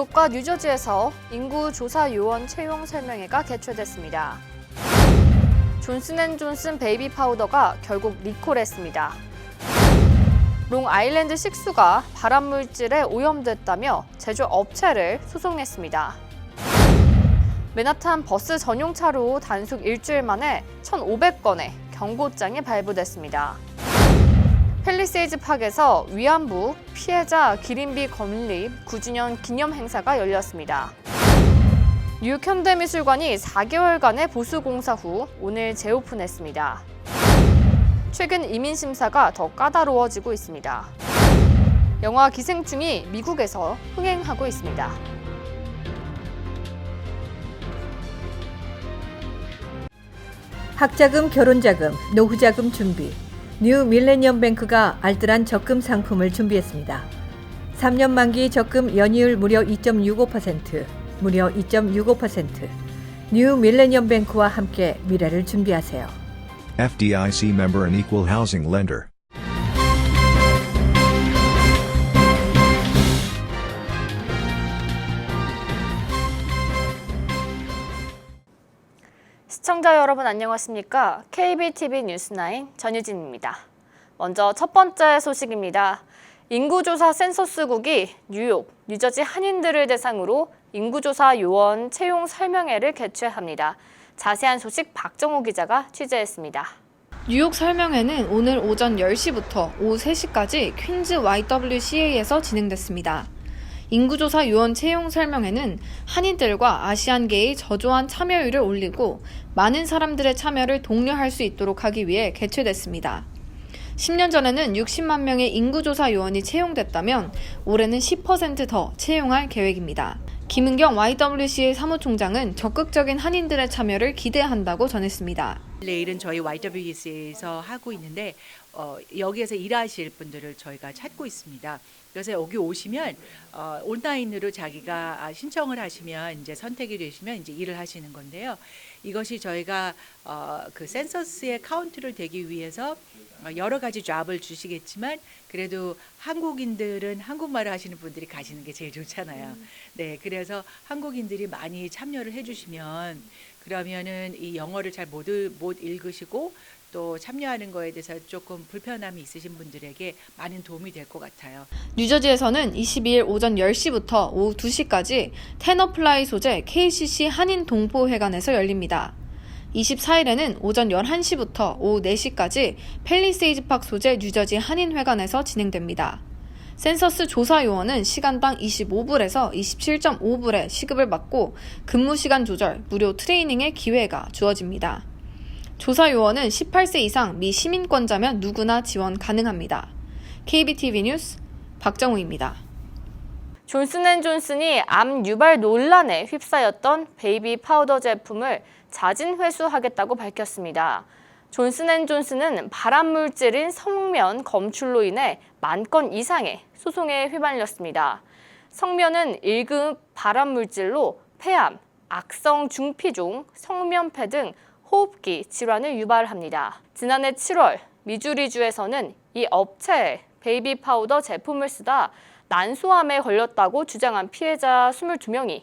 뉴욕과 뉴저지에서 인구조사 요원 채용 설명회가 개최됐습니다. 존슨앤존슨 베이비 파우더가 결국 리콜했습니다. 롱아일랜드 식수가 발암물질에 오염됐다며 제조업체를 소송했습니다. 맨하탄 버스 전용차로 단속 일주일 만에 1,500건의 경고장이 발부됐습니다. 팰리세이즈 팍에서 위안부 피해자 기린비 건립 9주년 기념 행사가 열렸습니다. 뉴욕 현대미술관이 4개월간의 보수 공사 후 오늘 재오픈했습니다. 최근 이민 심사가 더 까다로워지고 있습니다. 영화 기생충이 미국에서 흥행하고 있습니다. 학자금, 결혼자금, 노후자금 준비. 뉴 밀레니엄 뱅크가 알뜰한 적금 상품을 준비했습니다. 3년 만기 적금 연이율 무려 2.65%, 무려 2.65%. 뉴 밀레니엄 뱅크와 함께 미래를 준비하세요. FDIC member and equal housing lender. 시청자 여러분 안녕하십니까? KBTV 뉴스9 전유진입니다. 먼저 첫 번째 소식입니다. 인구조사 센서스국이 뉴욕, 뉴저지 한인들을 대상으로 인구조사 요원 채용 설명회를 개최합니다. 자세한 소식 박정호 기자가 취재했습니다. 뉴욕 설명회는 오늘 오전 10시부터 오후 3시까지 퀸즈 YWCA에서 진행됐습니다. 인구조사 요원 채용 설명회는 한인들과 아시안계의 저조한 참여율을 올리고 많은 사람들의 참여를 독려할 수 있도록 하기 위해 개최됐습니다. 10년 전에는 60만 명의 인구조사 요원이 채용됐다면 올해는 10% 더 채용할 계획입니다. 김은경 YWCA 사무총장은 적극적인 한인들의 참여를 기대한다고 전했습니다. 내일은 저희 YWCA에서 하고 있는데 여기에서 일하실 분들을 저희가 찾고 있습니다. 그래서 여기 오시면 온라인으로 자기가 신청을 하시면 이제 선택이 되시면 이제 일을 하시는 건데요. 이것이 저희가 그 센서스의 카운트를 대기 위해서 여러 가지 잡을 주시겠지만 그래도 한국인들은 한국말을 하시는 분들이 가시는 게 제일 좋잖아요. 네, 그래서 한국인들이 많이 참여를 해주시면 그러면은 이 영어를 잘 못 읽으시고 또 참여하는 거에 대해서 조금 불편함이 있으신 분들에게 많은 도움이 될 것 같아요. 뉴저지에서는 22일 오전 10시부터 오후 2시까지 텐어플라이 소재 KCC 한인 동포회관에서 열립니다. 24일에는 오전 11시부터 오후 4시까지 팰리세이즈 팍 소재 뉴저지 한인회관에서 진행됩니다. 센서스 조사 요원은 시간당 25불에서 27.5불의 시급을 받고 근무 시간 조절, 무료 트레이닝의 기회가 주어집니다. 조사 요원은 18세 이상 미 시민권자면 누구나 지원 가능합니다. KBTV 뉴스 박정우입니다. 존슨앤존슨이 암 유발 논란에 휩싸였던 베이비 파우더 제품을 자진 회수하겠다고 밝혔습니다. 존슨앤존슨은 발암물질인 성면 검출로 인해 10,000건 이상의 소송에 휘말렸습니다. 성면은 1급 발암물질로 폐암, 악성 중피종, 성면폐 등 호흡기 질환을 유발합니다. 지난해 7월 미주리주에서는 이 업체에 베이비 파우더 제품을 쓰다 난소암에 걸렸다고 주장한 피해자 22명이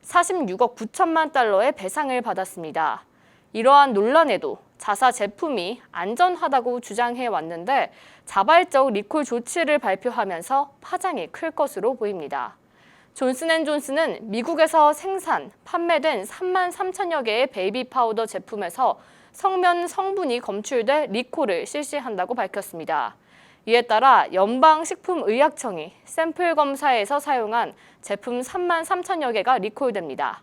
46억 9천만 달러의 배상을 받았습니다. 이러한 논란에도 자사 제품이 안전하다고 주장해 왔는데 자발적 리콜 조치를 발표하면서 파장이 클 것으로 보입니다. 존슨앤존슨은 미국에서 생산, 판매된 33,000여 개의 베이비 파우더 제품에서 성면 성분이 검출돼 리콜을 실시한다고 밝혔습니다. 이에 따라 연방식품의약청이 샘플 검사에서 사용한 제품 33,000여 개가 리콜됩니다.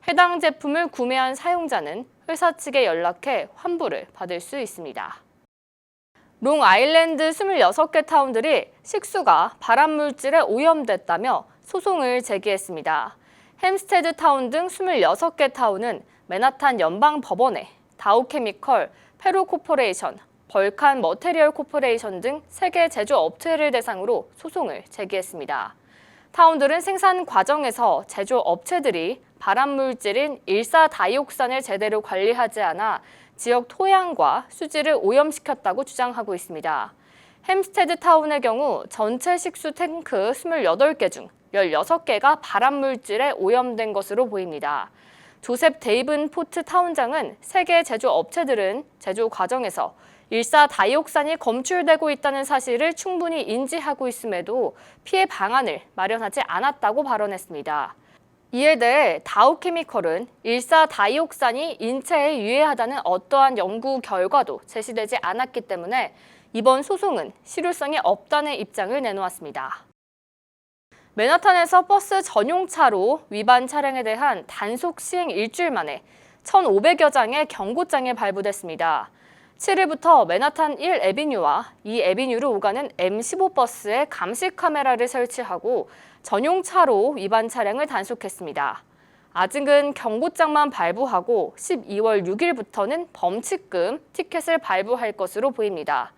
해당 제품을 구매한 사용자는 회사 측에 연락해 환불을 받을 수 있습니다. 롱아일랜드 26개 타운들이 식수가 발암물질에 오염됐다며 소송을 제기했습니다. 햄스테드 타운 등 26개 타운은 맨하탄 연방법원에 다우케미컬, 페로 코퍼레이션, 벌칸 머테리얼 코퍼레이션 등 3개 제조업체를 대상으로 소송을 제기했습니다. 타운들은 생산 과정에서 제조업체들이 발암물질인 일사다이옥산을 제대로 관리하지 않아 지역 토양과 수질을 오염시켰다고 주장하고 있습니다. 햄스테드 타운의 경우 전체 식수 탱크 28개 중 16개가 발암물질에 오염된 것으로 보입니다. 조셉 데이븐 포트 타운장은 세계 제조업체들은 제조 과정에서 일사다이옥산이 검출되고 있다는 사실을 충분히 인지하고 있음에도 피해 방안을 마련하지 않았다고 발언했습니다. 이에 대해 다우케미컬은 일사다이옥산이 인체에 유해하다는 어떠한 연구 결과도 제시되지 않았기 때문에 이번 소송은 실효성이 없다는 입장을 내놓았습니다. 맨하탄에서 버스 전용차로 위반 차량에 대한 단속 시행 일주일 만에 1,500여 장의 경고장이 발부됐습니다. 7일부터 맨하탄 1 애비뉴와 2 애비뉴로 오가는 M15 버스에 감시 카메라를 설치하고 전용차로 위반 차량을 단속했습니다. 아직은 경고장만 발부하고 12월 6일부터는 범칙금 티켓을 발부할 것으로 보입니다.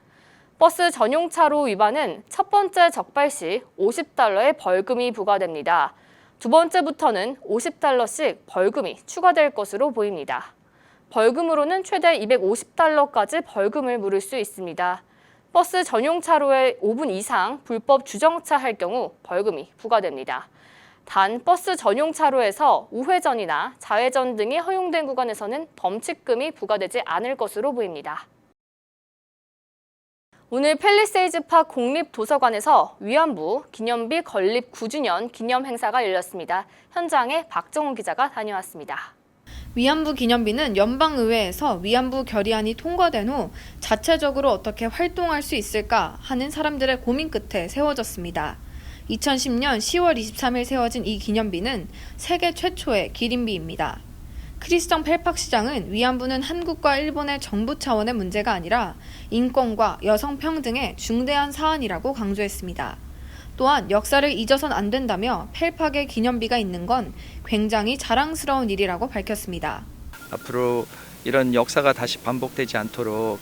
버스 전용차로 위반은 첫 번째 적발 시 $50의 벌금이 부과됩니다. 두 번째부터는 $50씩 벌금이 추가될 것으로 보입니다. 벌금으로는 최대 $250까지 벌금을 물을 수 있습니다. 버스 전용차로에 5분 이상 불법 주정차할 경우 벌금이 부과됩니다. 단 버스 전용차로에서 우회전이나 좌회전 등이 허용된 구간에서는 범칙금이 부과되지 않을 것으로 보입니다. 오늘 팰리세이즈파크 공립도서관에서 위안부 기념비 건립 9주년 기념 행사가 열렸습니다. 현장에 박정훈 기자가 다녀왔습니다. 위안부 기념비는 연방의회에서 위안부 결의안이 통과된 후 자체적으로 어떻게 활동할 수 있을까 하는 사람들의 고민 끝에 세워졌습니다. 2010년 10월 23일 세워진 이 기념비는 세계 최초의 기림비입니다. 크리스정 펠팍 시장은 위안부는 한국과 일본의 정부 차원의 문제가 아니라 인권과 여성 평등의 중대한 사안이라고 강조했습니다. 또한 역사를 잊어선 안 된다며 펠팍의 기념비가 있는 건 굉장히 자랑스러운 일이라고 밝혔습니다. 앞으로 이런 역사가 다시 반복되지 않도록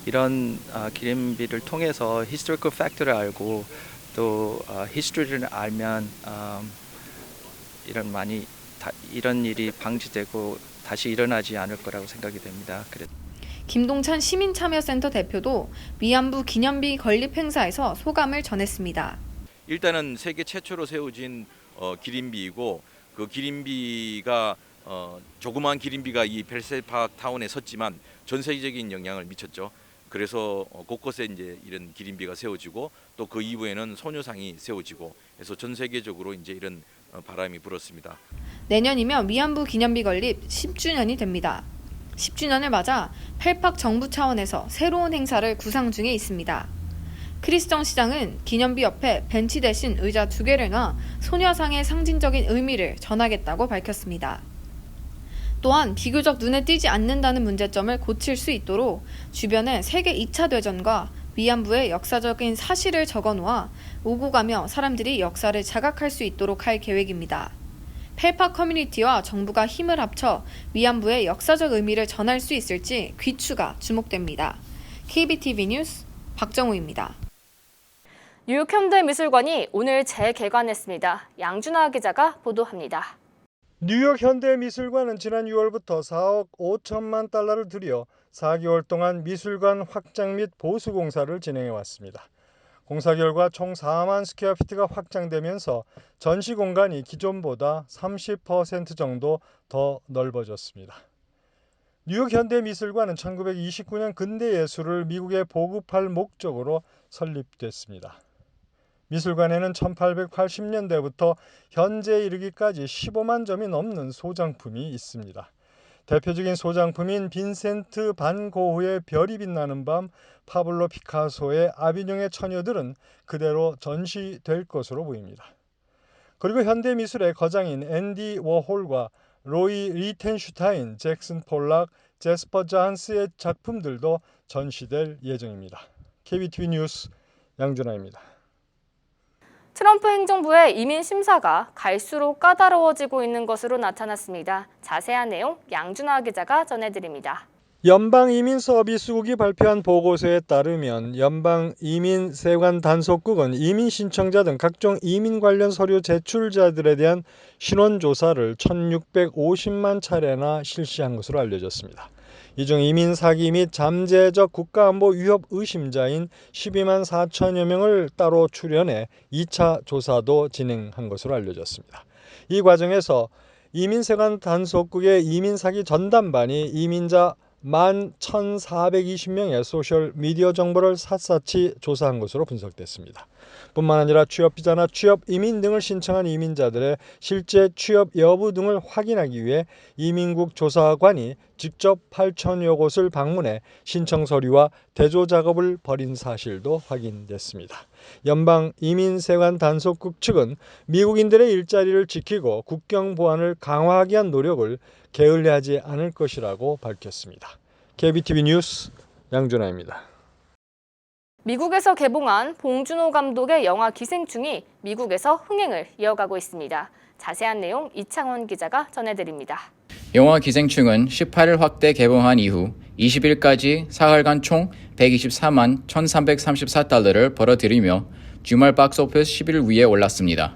이런 기념비를 통해서 historical fact를 알고 또 history를 알면 이런 일이 방지되고 다시 일어나지 않을 거라고 생각이 됩니다. 김동찬 시민참여센터 대표도 위안부 기념비 건립 행사에서 소감을 전했습니다. 일단은 세계 최초로 세워진 기림비이고 그 기림비가 조그마한 기림비가 이 펠리세이즈파크 타운에 섰지만 전 세계적인 영향을 미쳤죠. 그래서 곳곳에 이제 이런 기림비가 세워지고 또 그 이후에는 소녀상이 세워지고 해서 전 세계적으로 이제 이런 바람이 불었습니다. 내년이면 위안부 기념비 건립 10주년이 됩니다. 10주년을 맞아 펠팍 정부 차원에서 새로운 행사를 구상 중에 있습니다. 크리스정 시장은 기념비 옆에 벤치 대신 의자 2개를 놔 소녀상의 상징적인 의미를 전하겠다고 밝혔습니다. 또한 비교적 눈에 띄지 않는다는 문제점을 고칠 수 있도록 주변에 세계 2차 대전과 위안부의 역사적인 사실을 적어놓아 오고 가며 사람들이 역사를 자각할 수 있도록 할 계획입니다. 펠팍 커뮤니티와 정부가 힘을 합쳐 위안부의 역사적 의미를 전할 수 있을지 귀추가 주목됩니다. KBTV 뉴스 박정우입니다. 뉴욕 현대미술관이 오늘 재개관했습니다. 양준하 기자가 보도합니다. 뉴욕 현대미술관은 지난 6월부터 4억 5천만 달러를 들여 4개월 동안 미술관 확장 및 보수 공사를 진행해 왔습니다. 공사 결과 총 4만 스퀘어피트가 확장되면서 전시 공간이 기존보다 30% 정도 더 넓어졌습니다. 뉴욕 현대미술관은 1929년 근대 예술을 미국에 보급할 목적으로 설립됐습니다. 미술관에는 1880년대부터 현재에 이르기까지 15만 점이 넘는 소장품이 있습니다. 대표적인 소장품인 빈센트 반 고흐의 별이 빛나는 밤, 파블로 피카소의 아비뇽의 처녀들은 그대로 전시될 것으로 보입니다. 그리고 현대미술의 거장인 앤디 워홀과 로이 리텐슈타인, 잭슨 폴락, 제스퍼 잔스의 작품들도 전시될 예정입니다. KBTV 뉴스 양준하입니다. 트럼프 행정부의 이민 심사가 갈수록 까다로워지고 있는 것으로 나타났습니다. 자세한 내용 양준하 기자가 전해드립니다. 연방이민서비스국이 발표한 보고서에 따르면 연방이민세관단속국은 이민 신청자 등 각종 이민 관련 서류 제출자들에 대한 신원조사를 1,650만 차례나 실시한 것으로 알려졌습니다. 이 중 이민 사기 및 잠재적 국가안보 위협 의심자인 12만 4천여 명을 따로 출연해 2차 조사도 진행한 것으로 알려졌습니다. 이 과정에서 이민세관 단속국의 이민사기 전담반이 이민자 11,420명의 소셜미디어 정보를 샅샅이 조사한 것으로 분석됐습니다. 뿐만 아니라 취업비자나 취업이민 등을 신청한 이민자들의 실제 취업 여부 등을 확인하기 위해 이민국 조사관이 직접 8천여 곳을 방문해 신청 서류와 대조 작업을 벌인 사실도 확인됐습니다. 연방이민세관 단속국 측은 미국인들의 일자리를 지키고 국경 보안을 강화하기 위한 노력을 게을리하지 않을 것이라고 밝혔습니다. KBTV 뉴스 양준하입니다. 미국에서 개봉한 봉준호 감독의 영화 기생충이 미국에서 흥행을 이어가고 있습니다. 자세한 내용 이창원 기자가 전해드립니다. 영화 기생충은 18일 확대 개봉한 이후 20일까지 사흘간 총 124만 1,334달러를 벌어들이며 주말 박스오피스 10일 위에 올랐습니다.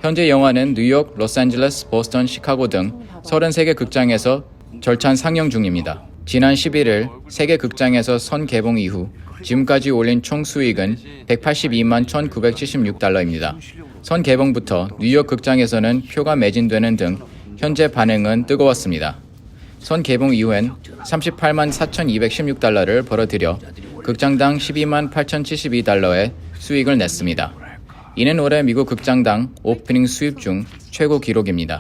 현재 영화는 뉴욕, 로스앤젤레스, 보스턴, 시카고 등 33개 극장에서 절찬 상영 중입니다. 지난 11일 세계 극장에서 선 개봉 이후 지금까지 올린 총 수익은 182만 1,976달러입니다. 선 개봉부터 뉴욕 극장에서는 표가 매진되는 등 현재 반응은 뜨거웠습니다. 선 개봉 이후엔 38만 4,216달러를 벌어들여 극장당 12만 8,072달러의 수익을 냈습니다. 이는 올해 미국 극장당 오프닝 수입 중 최고 기록입니다.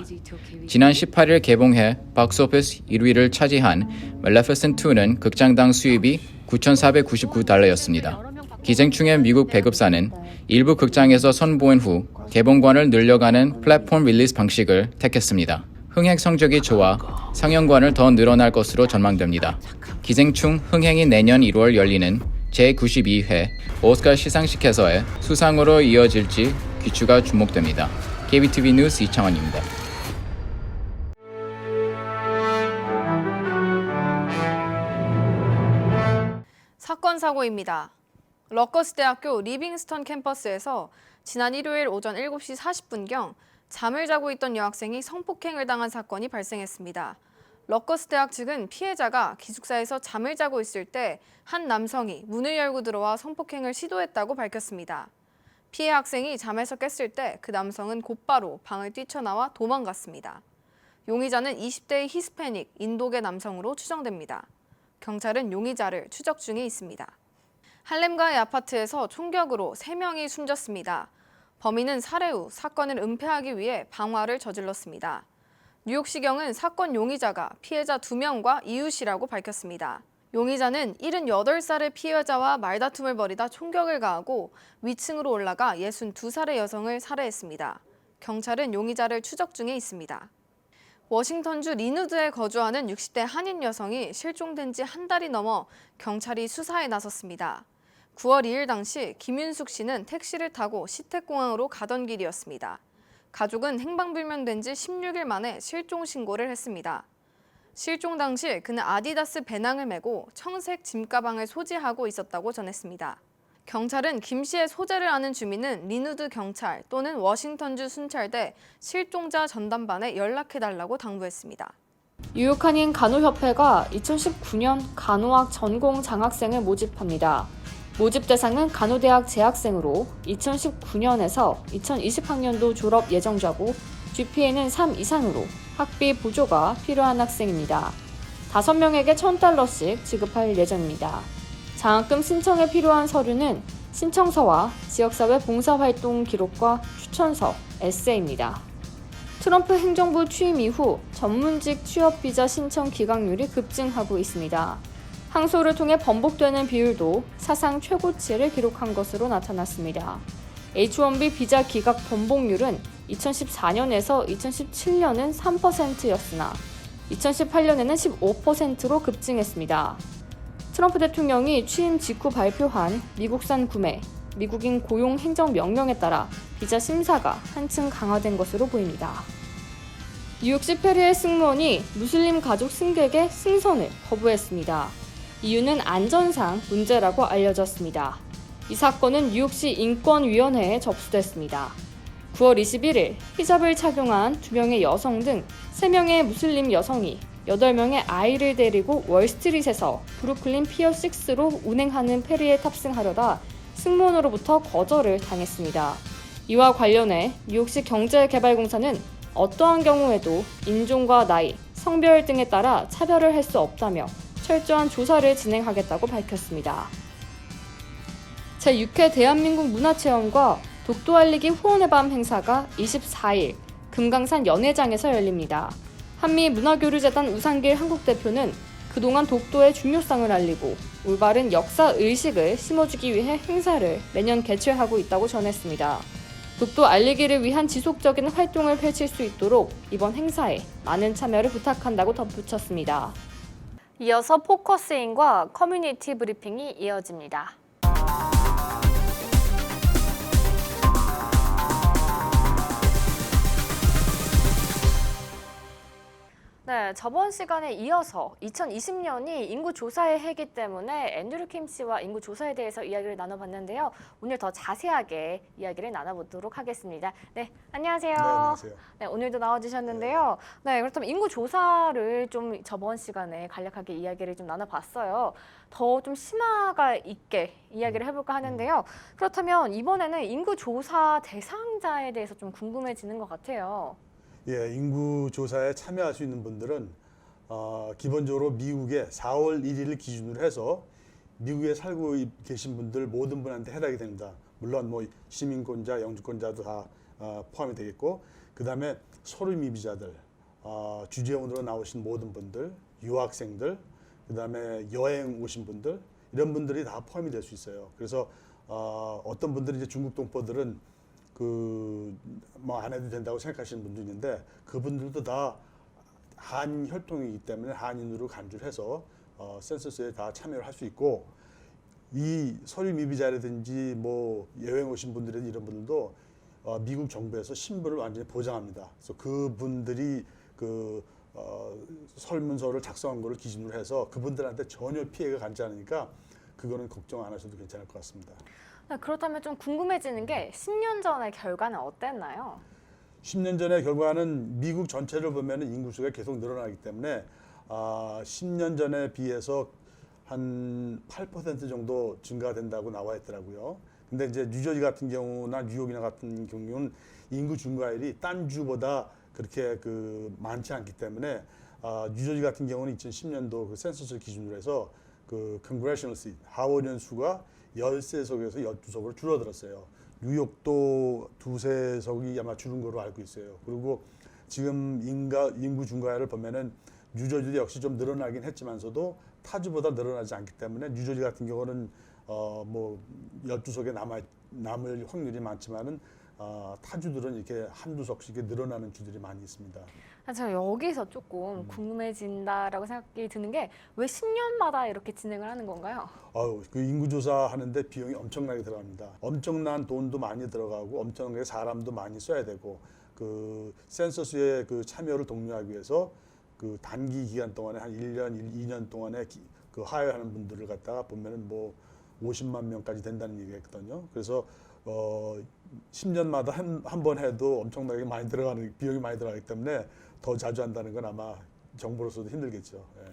지난 18일 개봉해 박스오피스 1위를 차지한 멜레피센트2는 극장당 수입이 9,499달러였습니다. 기생충의 미국 배급사는 일부 극장에서 선보인 후 개봉관을 늘려가는 플랫폼 릴리즈 방식을 택했습니다. 흥행 성적이 좋아 상영관을 더 늘어날 것으로 전망됩니다. 기생충 흥행이 내년 1월 열리는 제92회 오스카 시상식에서의 수상으로 이어질지 귀추가 주목됩니다. KBTV 뉴스 이창원입니다. 사건 사고입니다. 러커스 대학교 리빙스턴 캠퍼스에서 지난 일요일 오전 7시 40분경 잠을 자고 있던 여학생이 성폭행을 당한 사건이 발생했습니다. 러커스 대학 측은 피해자가 기숙사에서 잠을 자고 있을 때 한 남성이 문을 열고 들어와 성폭행을 시도했다고 밝혔습니다. 피해 학생이 잠에서 깼을 때 그 남성은 곧바로 방을 뛰쳐나와 도망갔습니다. 용의자는 20대의 히스패닉, 인도계 남성으로 추정됩니다. 경찰은 용의자를 추적 중에 있습니다. 할렘가의 아파트에서 총격으로 3명이 숨졌습니다. 범인은 살해 후 사건을 은폐하기 위해 방화를 저질렀습니다. 뉴욕시경은 사건 용의자가 피해자 2명과 이웃이라고 밝혔습니다. 용의자는 78살의 피해자와 말다툼을 벌이다 총격을 가하고 위층으로 올라가 62살의 여성을 살해했습니다. 경찰은 용의자를 추적 중에 있습니다. 워싱턴주 리누드에 거주하는 60대 한인 여성이 실종된 지 한 달이 넘어 경찰이 수사에 나섰습니다. 9월 2일 당시 김윤숙 씨는 택시를 타고 시택공항으로 가던 길이었습니다. 가족은 행방불명된 지 16일 만에 실종 신고를 했습니다. 실종 당시 그는 아디다스 배낭을 메고 청색 짐가방을 소지하고 있었다고 전했습니다. 경찰은 김 씨의 소재를 아는 주민은 리누드 경찰 또는 워싱턴주 순찰대 실종자 전담반에 연락해달라고 당부했습니다. 뉴욕 한인 간호협회가 2019년 간호학 전공 장학생을 모집합니다. 모집 대상은 간호대학 재학생으로 2019년에서 2020학년도 졸업 예정자고 GPA는 3 이상으로 학비 보조가 필요한 학생입니다. 5명에게 $1,000씩 지급할 예정입니다. 장학금 신청에 필요한 서류는 신청서와 지역사회 봉사활동 기록과 추천서, 에세이입니다. 트럼프 행정부 취임 이후 전문직 취업비자 신청 기각률이 급증하고 있습니다. 항소를 통해 번복되는 비율도 사상 최고치를 기록한 것으로 나타났습니다. H-1B 비자 기각 번복률은 2014년에서 2017년은 3%였으나 2018년에는 15%로 급증했습니다. 트럼프 대통령이 취임 직후 발표한 미국산 구매, 미국인 고용 행정 명령에 따라 비자 심사가 한층 강화된 것으로 보입니다. 뉴욕시 페리의 승무원이 무슬림 가족 승객의 승선을 거부했습니다. 이유는 안전상 문제라고 알려졌습니다. 이 사건은 뉴욕시 인권위원회에 접수됐습니다. 9월 21일 히잡을 착용한 2명의 여성 등 3명의 무슬림 여성이 8명의 아이를 데리고 월스트리트에서 브루클린 피어 6로 운행하는 페리에 탑승하려다 승무원으로부터 거절을 당했습니다. 이와 관련해 뉴욕시 경제개발공사는 어떠한 경우에도 인종과 나이, 성별 등에 따라 차별을 할 수 없다며 철저한 조사를 진행하겠다고 밝혔습니다. 제6회 대한민국 문화체험과 독도 알리기 후원의 밤 행사가 24일 금강산 연회장에서 열립니다. 한미문화교류재단 우상길 한국대표는 그동안 독도의 중요성을 알리고 올바른 역사 의식을 심어주기 위해 행사를 매년 개최하고 있다고 전했습니다. 독도 알리기를 위한 지속적인 활동을 펼칠 수 있도록 이번 행사에 많은 참여를 부탁한다고 덧붙였습니다. 이어서 포커스인과 커뮤니티 브리핑이 이어집니다. 네, 저번 시간에 이어서 2020년이 인구 조사의 해이기 때문에 앤드류 킴 씨와 인구 조사에 대해서 이야기를 나눠봤는데요. 오늘 더 자세하게 이야기를 나눠보도록 하겠습니다. 네, 안녕하세요. 네, 안녕하세요. 네, 오늘도 나와주셨는데요. 네, 그렇다면 인구 조사를 좀 저번 시간에 간략하게 이야기를 좀 나눠봤어요. 더 좀 심화가 있게 이야기를 해볼까 하는데요. 그렇다면 이번에는 인구 조사 대상자에 대해서 좀 궁금해지는 것 같아요. 예, 인구 조사에 참여할 수 있는 분들은 기본적으로 미국의 4월 1일을 기준으로 해서 미국에 살고 계신 분들 모든 분한테 해당이 됩니다. 물론 뭐 시민권자, 영주권자도 다 포함이 되겠고, 그 다음에 소리 미비자들, 주재원으로 나오신 모든 분들, 유학생들, 그 다음에 여행 오신 분들, 이런 분들이 다 포함이 될 수 있어요. 그래서 어떤 분들이 이제 중국 동포들은 뭐 안 해도 된다고 생각하시는 분도 있는데, 그분들도 다 한인 혈통이기 때문에 한인으로 간주를 해서 센서스에 다 참여를 할 수 있고, 이 서류 미비자라든지 뭐 여행 오신 분들이든 이런 분들도 미국 정부에서 신분을 완전히 보장합니다. 그래서 그분들이 설문서를 작성한 거를 기준으로 해서 그분들한테 전혀 피해가 가지 않으니까 그거는 걱정 안 하셔도 괜찮을 것 같습니다. 네, 그렇다면 좀 궁금해지는 게 10년 전의 결과는 어땠나요? 10년 전의 결과는 미국 전체를 보면 인구수가 계속 늘어나기 때문에 10년 전에 비해서 한 8% 정도 증가된다고 나와 있더라고요. 근데 이제 뉴저지 같은 경우나 뉴욕이나 같은 경우는 인구 증가율이 딴 주보다 그렇게 많지 않기 때문에 뉴저지 같은 경우는 2010년도 그 센서스 기준으로 해서 congressional seat, 하원의원 수가 13석에서 12석으로 줄어들었어요. 뉴욕도 2~3석이 아마 줄은 거로 알고 있어요. 그리고 지금 인구 증가율을 보면은 뉴저지도 역시 좀 늘어나긴 했지만서도 타주보다 늘어나지 않기 때문에 뉴저지 같은 경우는 뭐 12석에 남을 확률이 많지만은 타주들은 이렇게 한두 석씩 늘어나는 주들이 많이 있습니다. 제가 여기서 조금 궁금해진다라고 생각이 드는 게 왜 10년마다 이렇게 진행을 하는 건가요? 그 인구조사 하는데 비용이 엄청나게 들어갑니다. 엄청난 돈도 많이 들어가고 엄청나게 사람도 많이 써야 되고, 센서스에 참여를 독려하기 위해서 단기 기간 동안에 한 1년, 2년 동안에 하여하는 분들을 갖다가 보면은 뭐 50만 명까지 된다는 얘기했거든요. 그래서 10년마다 한 번 해도 엄청나게 많이 들어가는 비용이 많이 들어가기 때문에 더 자주 한다는 건 아마 정부로서도 힘들겠죠. 예.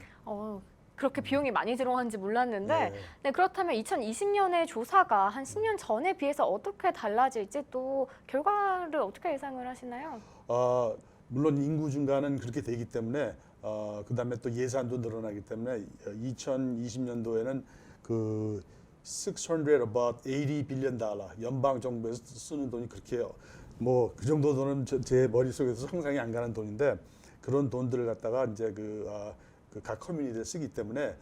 그렇게 비용이 많이 들어가는지 몰랐는데, 네. 네, 그렇다면 2020년의 조사가 한 10년 전에 비해서 어떻게 달라질지 또 결과를 어떻게 예상을 하시나요? 물론 인구 증가는 그렇게 되기 때문에 그다음에 또 예산도 늘어나기 때문에 2020년도에는 about $80 billion 연방 정부에서 쓰는 돈이 그렇게 뭐 그 정도 돈은 제 머릿속에서 상상이 안 가는 돈인데, 그런 돈들을 갖다가 이제 각 커뮤니티에 쓰기 때문에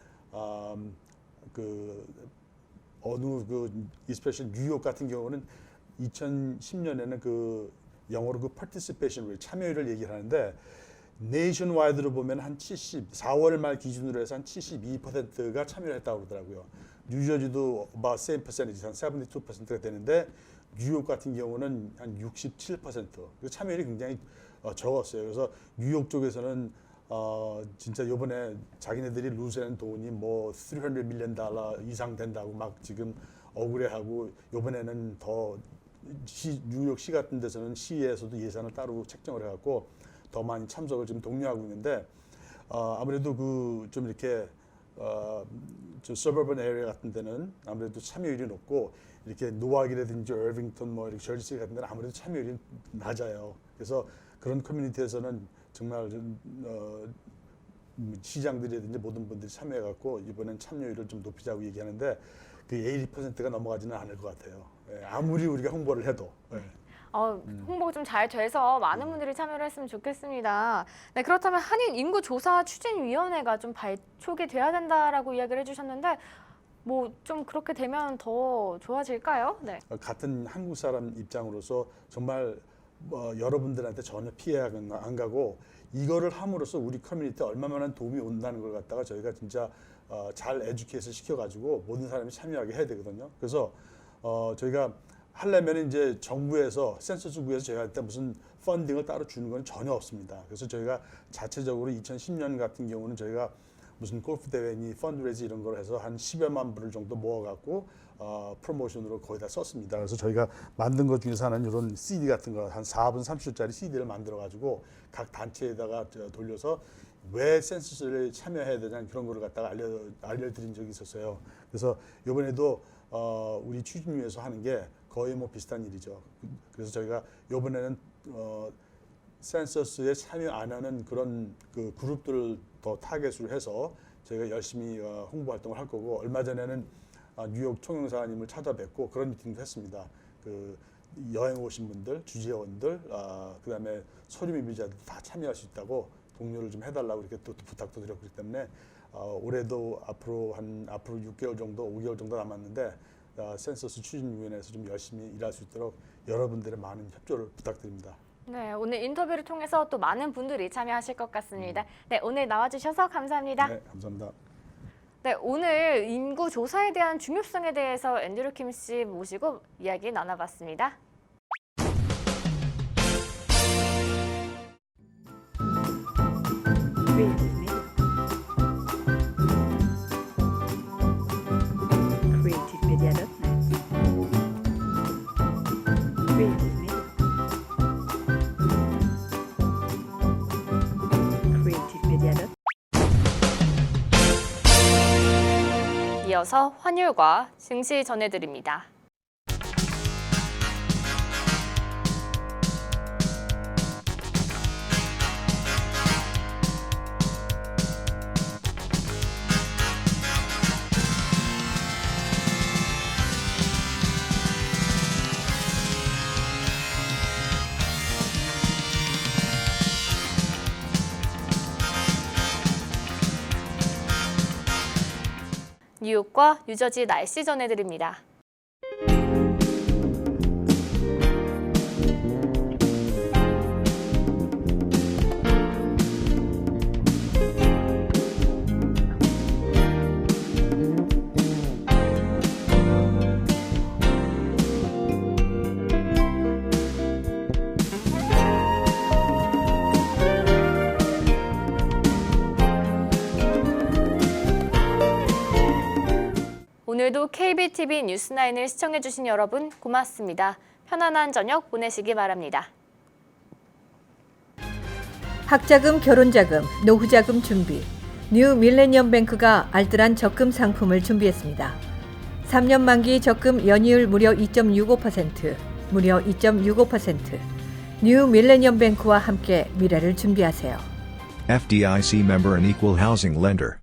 especially 뉴욕 같은 경우는 2010년에는 영어로 participation rate, 참여율을 얘기를 하는데, 네이션와이드로 보면 한 4월 말 기준으로 해서 한 72%가 참여를 했다고 그러더라고요. 뉴저지도 about same percentage, 한 72%가 되는데, 뉴욕 같은 경우는 한 67%. 참여율이 굉장히 적었어요. 그래서 뉴욕 쪽에서는 진짜 이번에 자기네들이 루즈한 돈이 뭐 $300 million 이상 된다고 막 지금 억울해하고, 이번에는 더 뉴욕시 같은 데서는 시에서도 예산을 따로 책정을 해갖고 더 많이 참석을 지금 독려하고 있는데 아무래도 그 좀 이렇게 저 서버번 에리어 같은 데는 아무래도 참여율이 높고 이렇게 노악이라든지 얼빙턴 뭐 이렇게 저지시 같은 데는 아무래도 참여율이 낮아요. 그래서 그런 커뮤니티에서는 정말 시장들이라든지 모든 분들이 참여해갖고 이번엔 참여율을 좀 높이자고 얘기하는데 그 80%가 넘어가지는 않을 것 같아요. 예, 아무리 우리가 홍보를 해도. 예. 홍보가 좀 잘 돼서 많은 분들이 참여를 했으면 좋겠습니다. 네, 그렇다면 한인 인구 조사 추진위원회가 좀 발족이 돼야 된다라고 이야기를 해주셨는데 뭐 좀 그렇게 되면 더 좋아질까요? 네. 같은 한국 사람 입장으로서 정말 여러분들한테 전혀 피해가 안 가고 이거를 함으로써 우리 커뮤니티에 얼마만한 도움이 온다는 걸 갖다가 저희가 진짜 잘 에듀케이션 시켜가지고 모든 사람이 참여하게 해야 되거든요. 그래서 저희가 하려면 이제 정부에서 센서스국에서 저희한테 무슨 펀딩을 따로 주는 건 전혀 없습니다. 그래서 저희가 자체적으로 2010년 같은 경우는 저희가 무슨 골프 대회니 펀드레이즈 이런 걸 해서 한 10여만 불을 정도 모아갖고 프로모션으로 거의 다 썼습니다. 그래서 저희가 만든 것 중에서 하나는 이런 CD 같은 거 한 4분 30초짜리 CD를 만들어가지고 각 단체에다가 돌려서 왜 센서스를 참여해야 되냐 그런 거를 갖다가 알려드린 적이 있었어요. 그래서 이번에도 우리 추진위에서 하는 게 거의 뭐 비슷한 일이죠. 그래서 저희가 이번에는 센서스에 참여 안 하는 그런 그 그룹들을 더 타겟으로 해서 저희가 열심히 홍보 활동을 할 거고 얼마 전에는 뉴욕 총영사님을 찾아뵙고 그런 미팅도 했습니다. 그 여행 오신 분들, 주재원들, 그다음에 소리미비자들 다 참여할 수 있다고 독려를 좀 해달라고 이렇게 또 부탁도 드렸기 때문에 올해도 앞으로 6개월 정도, 5개월 정도 남았는데 센서스 추진위원회에서 좀 열심히 일할 수 있도록 여러분들의 많은 협조를 부탁드립니다. 네, 오늘 인터뷰를 통해서 또 많은 분들이 참여하실 것 같습니다. 네, 오늘 나와주셔서 감사합니다. 네, 감사합니다. 네, 오늘 인구 조사에 대한 중요성에 대해서 앤드류 킴 씨 모시고 이야기 나눠봤습니다. 이어서 환율과 증시 전해드립니다. 뉴욕과 뉴저지 날씨 전해드립니다. 오늘도 KBTV 뉴스9을 시청해주신 여러분 고맙습니다. 편안한 저녁 보내시기 바랍니다. 학자금, 결혼자금, 노후자금 준비. 뉴 밀레니엄 뱅크가 알뜰한 적금 상품을 준비했습니다. 3년 만기 적금 연이율 무려 2.65%, 무려 2.65%. 뉴 밀레니엄 뱅크와 함께 미래를 준비하세요. FDIC member and equal housing lender.